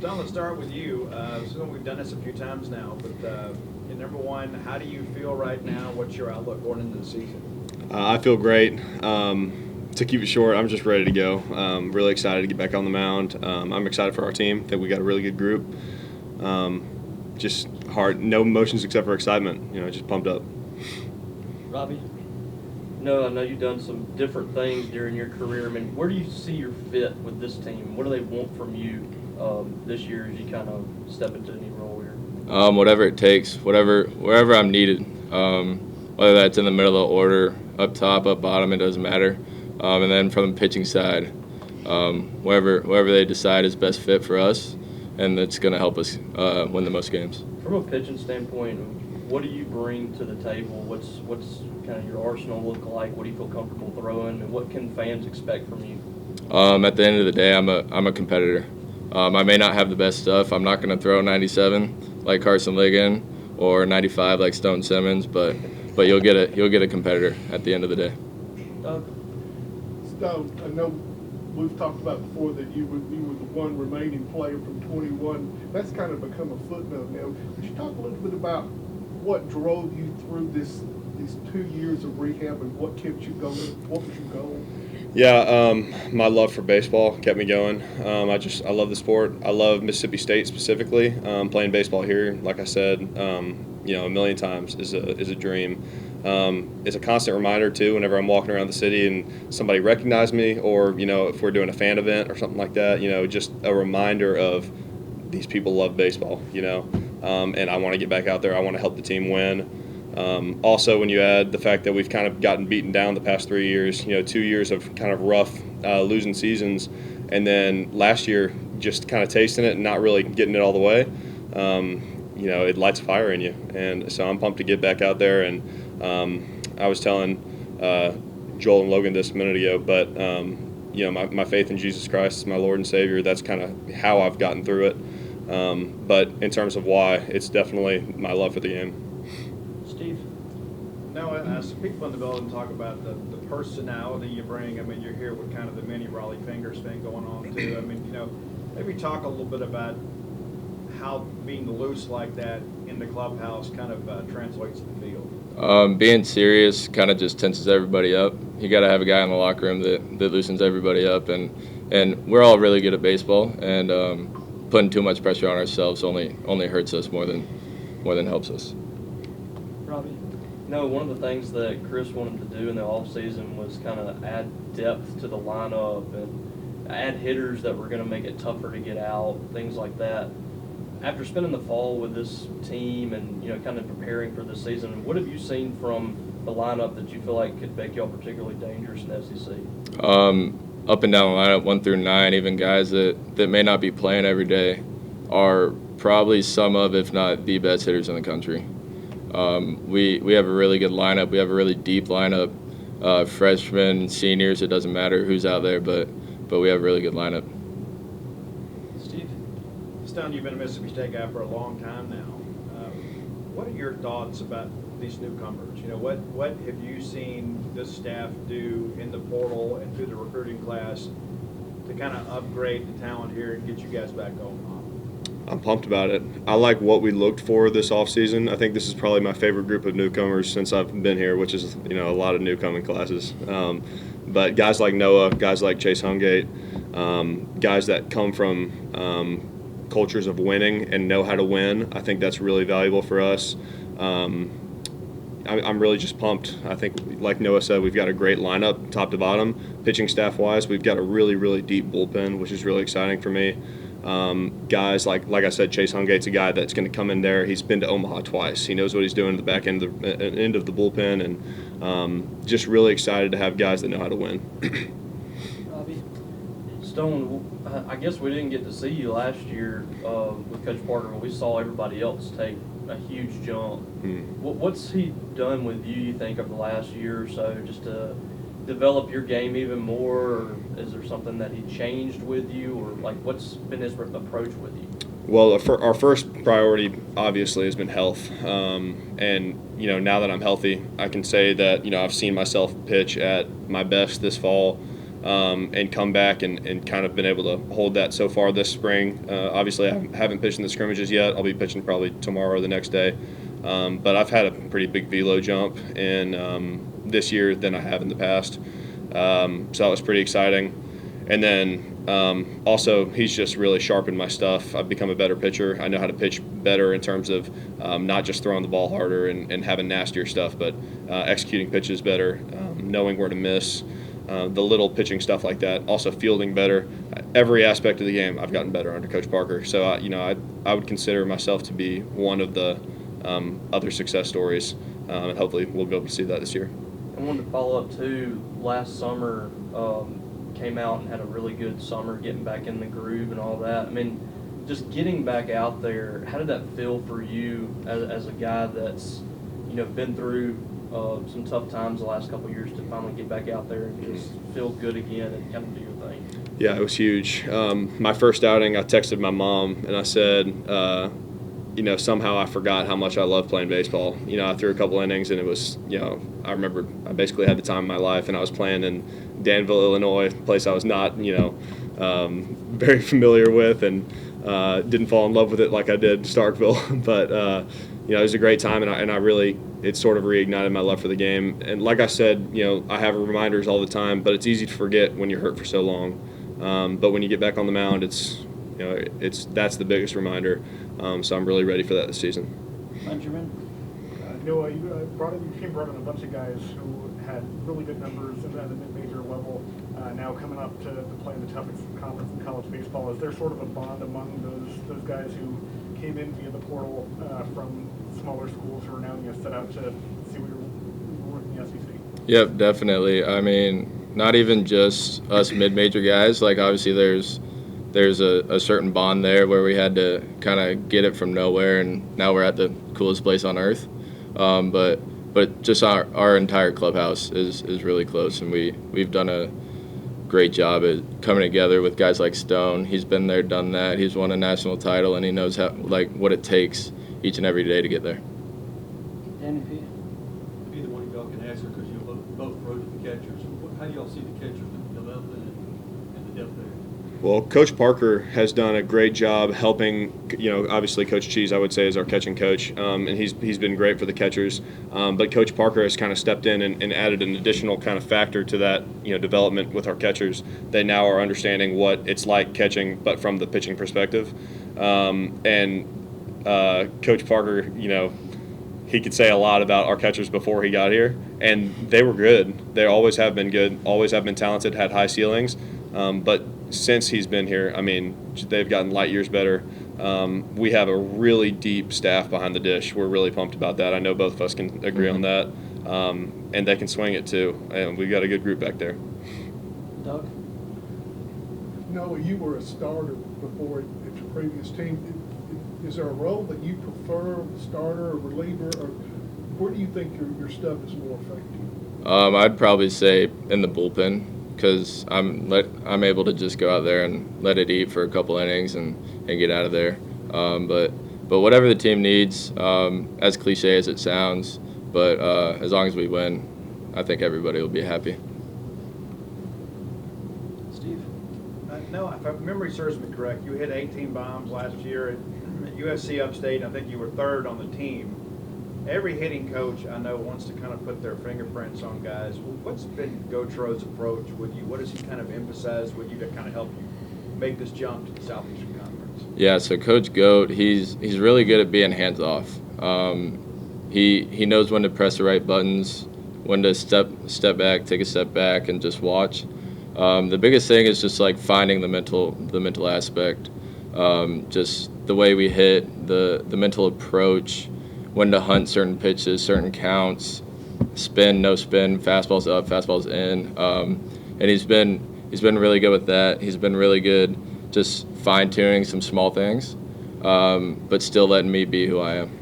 Stone, let's start with you. So we've done this a few times now, but number one, how do you feel right now? What's your outlook going into the season? I feel great. To keep it short, I'm just ready to go. Really excited to get back on the mound. I'm excited for our team. I think we got a really good group. Just hard, no emotions except for excitement. Just pumped up. Robbie? No, I know you've done some different things during your career. I mean, where do you see your fit with this team? What do they want from you this year as you kind of step into a new role here? Whatever it takes, wherever I'm needed. Whether that's in the middle of the order, up top, up bottom, it doesn't matter. And then from the pitching side, wherever they decide is best fit for us, and it's going to help us win the most games. From a pitching standpoint, what do you bring to the table? What's kind of your arsenal look like? What do you feel comfortable throwing, and what can fans expect from you? At the end of the day, I'm a competitor. I may not have the best stuff. I'm not going to throw 97 like Carson Ligon or 95 like Stone Simmons, but you'll get a competitor at the end of the day. Doug? Stone, I know we've talked about before that you were the one remaining player from 21. That's kind of become a footnote now. Could you talk a little bit about what drove you through these 2 years of rehab and what kept you going? What was your goal? Yeah, my love for baseball kept me going. I love the sport. I love Mississippi State specifically. Playing baseball here, like I said, a million times is a dream. It's a constant reminder too. Whenever I'm walking around the city and somebody recognizes me, or if we're doing a fan event or something like that, just a reminder of these people love baseball. And I want to get back out there. I want to help the team win. Also, when you add the fact that we've kind of gotten beaten down the past 3 years, 2 years of kind of rough losing seasons, and then last year just kind of tasting it and not really getting it all the way, it lights a fire in you. And so I'm pumped to get back out there. And I was telling Joel and Logan this a minute ago, but my faith in Jesus Christ is my Lord and Savior. That's kind of how I've gotten through it. But in terms of why, it's definitely my love for the game. Steve? No, some people in the building talk about the personality you bring. I mean, you're here with kind of the mini Raleigh Fingers thing going on too. I mean, maybe talk a little bit about how being loose like that in the clubhouse kind of translates to the field. Being serious kind of just tenses everybody up. You got to have a guy in the locker room that loosens everybody up, and we're all really good at baseball, and putting too much pressure on ourselves only hurts us more than helps us. Robbie? No, one of the things that Chris wanted to do in the offseason was kind of add depth to the lineup and add hitters that were going to make it tougher to get out, things like that. After spending the fall with this team and kind of preparing for this season, what have you seen from the lineup that you feel like could make y'all particularly dangerous in the SEC? Up and down the lineup, 1 through 9, even guys that may not be playing every day are probably some of, if not the best hitters in the country. We have a really good lineup. We have a really deep lineup. Freshmen, seniors, it doesn't matter who's out there, but we have a really good lineup. Steve? Stone, you've been a Mississippi State guy for a long time now. What are your thoughts about these newcomers? What have you seen this staff do in the portal and through the recruiting class to kind of upgrade the talent here and get you guys back going on? I'm pumped about it. I like what we looked for this offseason. I think this is probably my favorite group of newcomers since I've been here, which is a lot of newcoming classes. But guys like Noah, guys like Chase Hungate, guys that come from cultures of winning and know how to win, I think that's really valuable for us. I'm really just pumped. I think, like Noah said, we've got a great lineup, top to bottom. Pitching staff-wise, we've got a really, really deep bullpen, which is really exciting for me. Guys like I said, Chase Hungate's a guy that's going to come in there. He's been to Omaha twice. He knows what he's doing at the back end of the bullpen, and just really excited to have guys that know how to win. Robbie? Stone, I guess we didn't get to see you last year with Coach Parker, but we saw everybody else take a huge jump. What's he done with you think, over the last year or so, just to develop your game even more? Or is there something that he changed with you, or what's been his approach with you? Well, our first priority obviously has been health, and now that I'm healthy, I can say that I've seen myself pitch at my best this fall. and come back and kind of been able to hold that so far this spring. Obviously, I haven't pitched in the scrimmages yet. I'll be pitching probably tomorrow or the next day. But I've had a pretty big velo jump in this year than I have in the past. So that was pretty exciting. And then also, he's just really sharpened my stuff. I've become a better pitcher. I know how to pitch better in terms of not just throwing the ball harder and having nastier stuff, but executing pitches better, knowing where to miss, the little pitching stuff like that. Also fielding better. Every aspect of the game, I've gotten better under Coach Parker. So, I would consider myself to be one of the other success stories, and hopefully we'll be able to see that this year. I wanted to follow up too. Last summer, came out and had a really good summer, getting back in the groove and all that. I mean, just getting back out there, how did that feel for you as a guy that's, been through some tough times the last couple of years to finally get back out there and just feel good again and kind of do your thing? Yeah, it was huge. My first outing, I texted my mom and I said, somehow I forgot how much I love playing baseball. I threw a couple innings and it was, I remember I basically had the time of my life, and I was playing in Danville, Illinois, a place I was not, very familiar with, and didn't fall in love with it like I did Starkville. But, it was a great time, and I really, it sort of reignited my love for the game. And like I said, I have reminders all the time, but it's easy to forget when you're hurt for so long. But when you get back on the mound, that's the biggest reminder. So I'm really ready for that this season. Benjamin? Noah, your team brought in a bunch of guys who had really good numbers at the mid-major level, now coming up to play in the toughest conference in college baseball. Is there sort of a bond among those guys who came in via the portal from smaller schools who are now set out to see what you're working in the SEC? Yep, definitely. I mean, not even just us mid-major guys. Like, obviously there's a certain bond there where we had to kind of get it from nowhere, and now we're at the coolest place on earth. But just our entire clubhouse is really close, and we've done a great job at coming together with guys like Stone. He's been there, done that. He's won a national title, and he knows what it takes each and every day to get there. Danny P? Either one of y'all can answer because you both wrote the catchers. How do y'all see the catchers developing and the depth there? Well, Coach Parker has done a great job helping, obviously Coach Cheese, I would say, is our catching coach, and he's been great for the catchers. But Coach Parker has kind of stepped in and added an additional kind of factor to that, development with our catchers. They now are understanding what it's like catching, but from the pitching perspective. Coach Parker, he could say a lot about our catchers before he got here, and they were good. They always have been good, always have been talented, had high ceilings. But since he's been here, I mean, they've gotten light years better. We have a really deep staff behind the dish. We're really pumped about that. I know both of us can agree on that. And they can swing it too. And we've got a good group back there. Doug? Noah, you were a starter before at your previous team. Is there a role that you prefer, starter or reliever, or where do you think your stuff is more effective? I'd probably say in the bullpen, because I'm able to just go out there and let it eat for a couple innings and get out of there. But whatever the team needs, as cliche as it sounds, but as long as we win, I think everybody will be happy. Steve? No, if memory serves me correct, you hit 18 bombs last year at USC Upstate. I think you were third on the team. Every hitting coach I know wants to kind of put their fingerprints on guys. What's been Gautreaux's approach with you? What does he kind of emphasize with you to kind of help you make this jump to the Southeastern Conference? Yeah, so Coach Goat, he's really good at being hands off. He knows when to press the right buttons, when to step back, take a step back, and just watch. The biggest thing is just like finding the mental aspect, just the way we hit, the mental approach, when to hunt certain pitches, certain counts, spin, no spin, fastballs up, fastballs in, and he's been really good with that. He's been really good just fine tuning some small things, but still letting me be who I am.